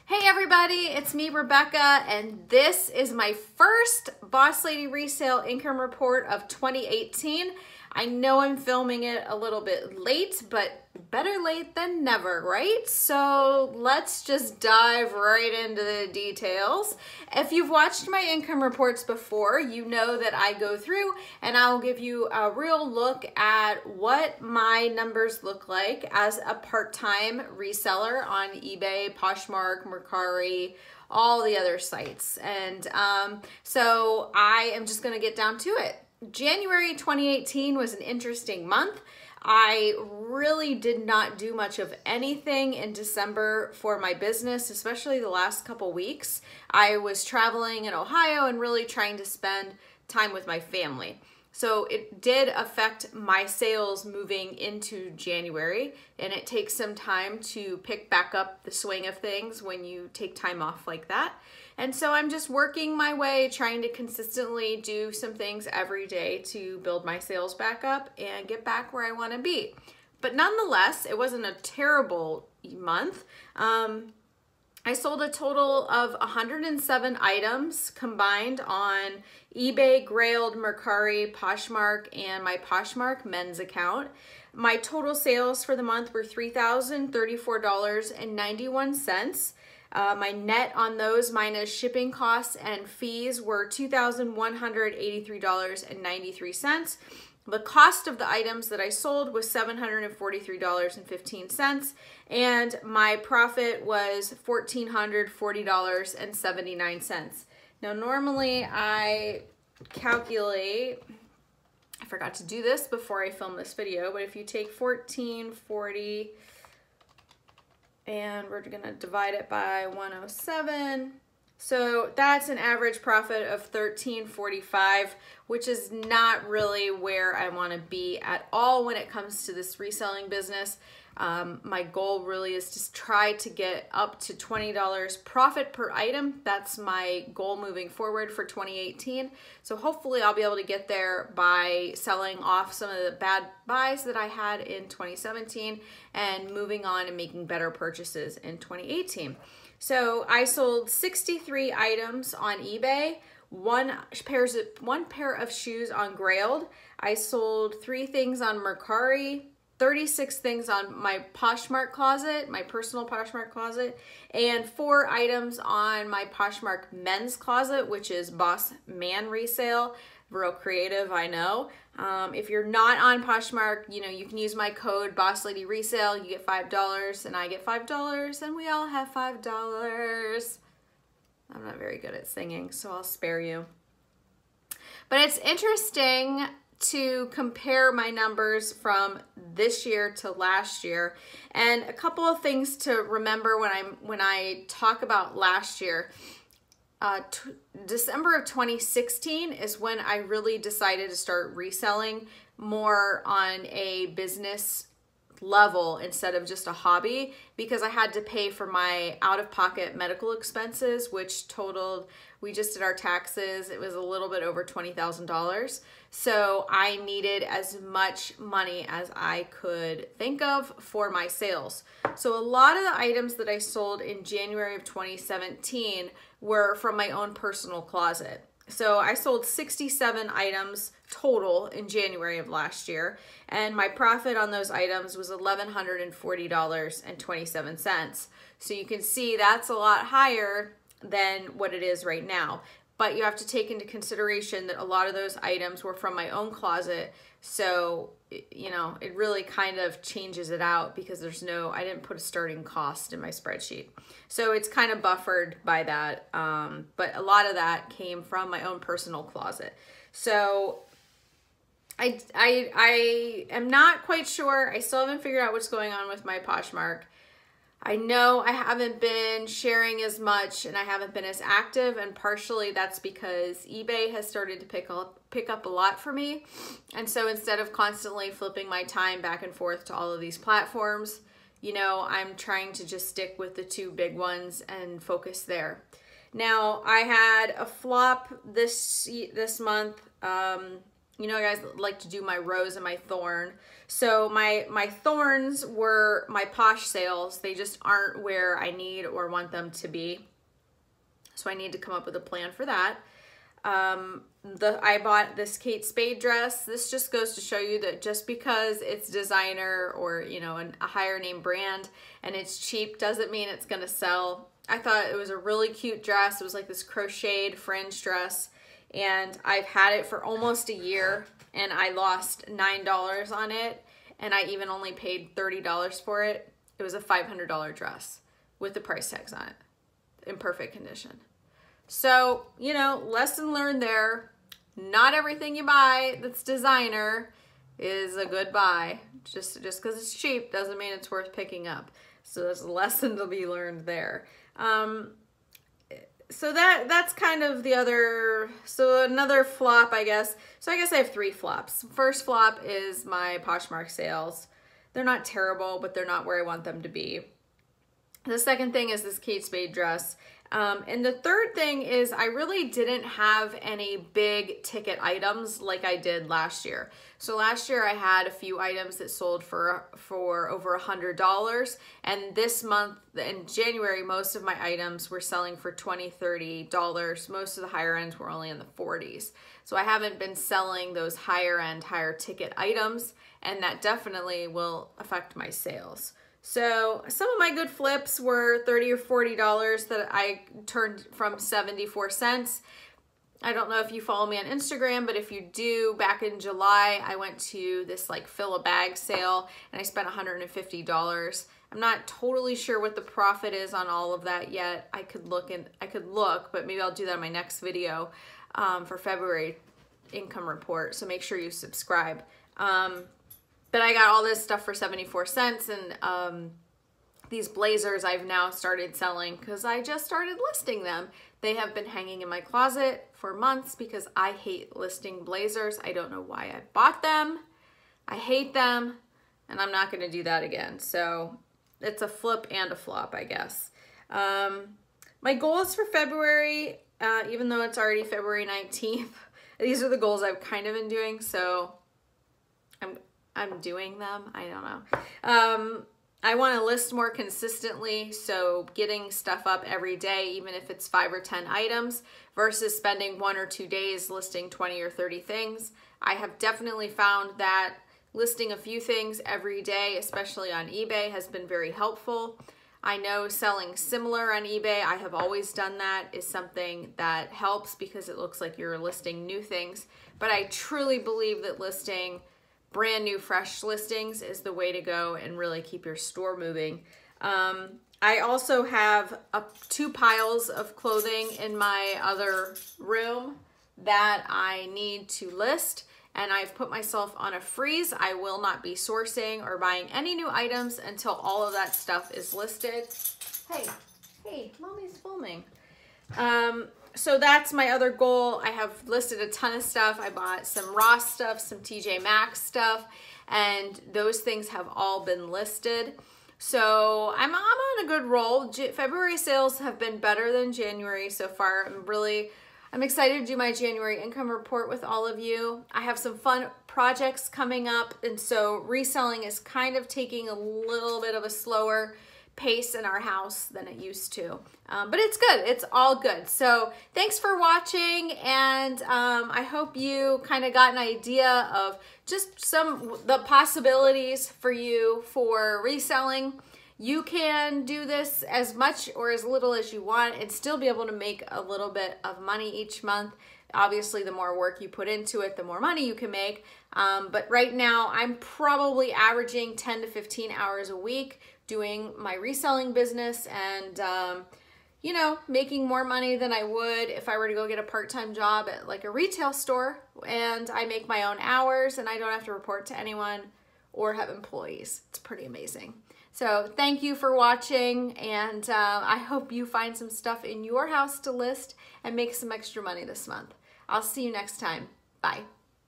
Hey everybody, it's me, Rebecca, and this is my first Boss Lady Resale Income Report of 2018. I know I'm filming it a little bit late, but better late than never, right? So let's just dive right into the details. If you've watched my income reports before, you know that I go through and I'll give you a real look at what my numbers look like as a part-time reseller on eBay, Poshmark, Mercari, all the other sites. And so I am just gonna get down to it. January 2018 was an interesting month. I really did not do much of anything in December for my business, especially the last couple weeks. I was traveling in Ohio and really trying to spend time with my family. So it did affect my sales moving into January, and it takes some time to pick back up the swing of things when you take time off like that. And so I'm just working my way, trying to consistently do some things every day to build my sales back up and get back where I want to be. But nonetheless, it wasn't a terrible month. I sold a total of 107 items combined on eBay, Grailed, Mercari, Poshmark, and my Poshmark men's account. My total sales for the month were $3,034.91. My net on those minus shipping costs and fees were $2,183.93. The cost of the items that I sold was $743.15, and my profit was $1,440.79. Now, normally I calculate, I forgot to do this before I filmed this video, but if you take 1440 and we're gonna divide it by 107, so that's an average profit of $13.45, which is not really where I want to be at all when it comes to this reselling business. My goal really is to try to get up to $20 profit per item. That's my goal moving forward for 2018. So hopefully I'll be able to get there by selling off some of the bad buys that I had in 2017 and moving on and making better purchases in 2018. So I sold 63 items on eBay, one pair of shoes on Grailed. I sold 3 things on Mercari, 36 things on my Poshmark closet, my personal Poshmark closet, and 4 items on my Poshmark men's closet, which is Boss Man Resale. Real creative, I know. If you're not on Poshmark, you know, you can use my code Boss Lady Resale. You get $5 and I get $5 and we all have $5. I'm not very good at singing, so I'll spare you. But it's interesting to compare my numbers from this year to last year. And a couple of things to remember when I talk about last year. December of 2016 is when I really decided to start reselling more on a business level instead of just a hobby, because I had to pay for my out-of-pocket medical expenses, which totaled, we just did our taxes, it was a little bit over $20,000. So I needed as much money as I could think of for my sales. So a lot of the items that I sold in January of 2017 were from my own personal closet. So I sold 67 items total in January of last year, and my profit on those items was $1,140.27. So you can see that's a lot higher than what it is right now. But you have to take into consideration that a lot of those items were from my own closet. So, you know, it really kind of changes it out because there's no, I didn't put a starting cost in my spreadsheet. So it's kind of buffered by that. But a lot of that came from my own personal closet. So I am not quite sure. I still haven't figured out what's going on with my Poshmark. I know I haven't been sharing as much and I haven't been as active, and partially that's because eBay has started to pick up a lot for me. And so instead of constantly flipping my time back and forth to all of these platforms, you know, I'm trying to just stick with the 2 big ones and focus there. Now, I had a flop this month. you know, guys like to do my rose and my thorn. So my thorns were my Posh sales. They just aren't where I need or want them to be. So I need to come up with a plan for that. I bought this Kate Spade dress. This just goes to show you that just because it's designer or, you know, a higher name brand and it's cheap doesn't mean it's gonna sell. I thought it was a really cute dress. It was like this crocheted fringe dress, and I've had it for almost a year, and I lost $9 on it, and I even only paid $30 for it. It was a $500 dress with the price tags on it in perfect condition. So, you know, lesson learned there. Not everything you buy that's designer is a good buy. Just because it's cheap doesn't mean it's worth picking up. So there's a lesson to be learned there. So that's kind of the other, so another flop, I guess. So I guess I have 3 flops. First flop is my Poshmark sales. They're not terrible, but they're not where I want them to be. The second thing is this Kate Spade dress. And the third thing is I really didn't have any big ticket items like I did last year. So last year I had a few items that sold for over $100. And this month in January, most of my items were selling for $20, $30. Most of the higher ends were only in the 40s. So I haven't been selling those higher end, higher ticket items, and that definitely will affect my sales. So some of my good flips were $30 or $40 that I turned from 74 cents. I don't know if you follow me on Instagram, but if you do, back in July, I went to this like fill a bag sale and I spent $150. I'm not totally sure what the profit is on all of that yet. I could look, but maybe I'll do that in my next video for February income report. So make sure you subscribe. But I got all this stuff for 74 cents, and these blazers I've now started selling because I just started listing them. They have been hanging in my closet for months because I hate listing blazers. I don't know why I bought them. I hate them, and I'm not gonna do that again. So it's a flip and a flop, I guess. My goals for February, even though it's already February 19th, these are the goals I've kind of been doing, so I'm doing them. I don't know. I want to list more consistently, so getting stuff up every day, even if it's 5 or 10 items, versus spending 1 or 2 days listing 20 or 30 things. I have definitely found that listing a few things every day, especially on eBay, has been very helpful. I know selling similar on eBay, I have always done that, is something that helps because it looks like you're listing new things. But I truly believe that listing brand new fresh listings is the way to go and really keep your store moving. I also have 2 piles of clothing in my other room that I need to list, and I've put myself on a freeze. I will not be sourcing or buying any new items until all of that stuff is listed. Hey, mommy's filming. So that's my other goal. I have listed a ton of stuff. I bought some Ross stuff, some TJ Maxx stuff, and those things have all been listed. So I'm on a good roll. February sales have been better than January so far. I'm excited to do my January income report with all of you. I have some fun projects coming up, and so reselling is kind of taking a little bit of a slower pace in our house than it used to. But it's good. It's all good. So thanks for watching, and I hope you kind of got an idea of just the possibilities for you for reselling. You can do this as much or as little as you want and still be able to make a little bit of money each month. Obviously, the more work you put into it, the more money you can make. But right now, I'm probably averaging 10 to 15 hours a week doing my reselling business and, you know, making more money than I would if I were to go get a part-time job at like a retail store, and I make my own hours and I don't have to report to anyone or have employees. It's pretty amazing. So thank you for watching, and I hope you find some stuff in your house to list and make some extra money this month. I'll see you next time. Bye.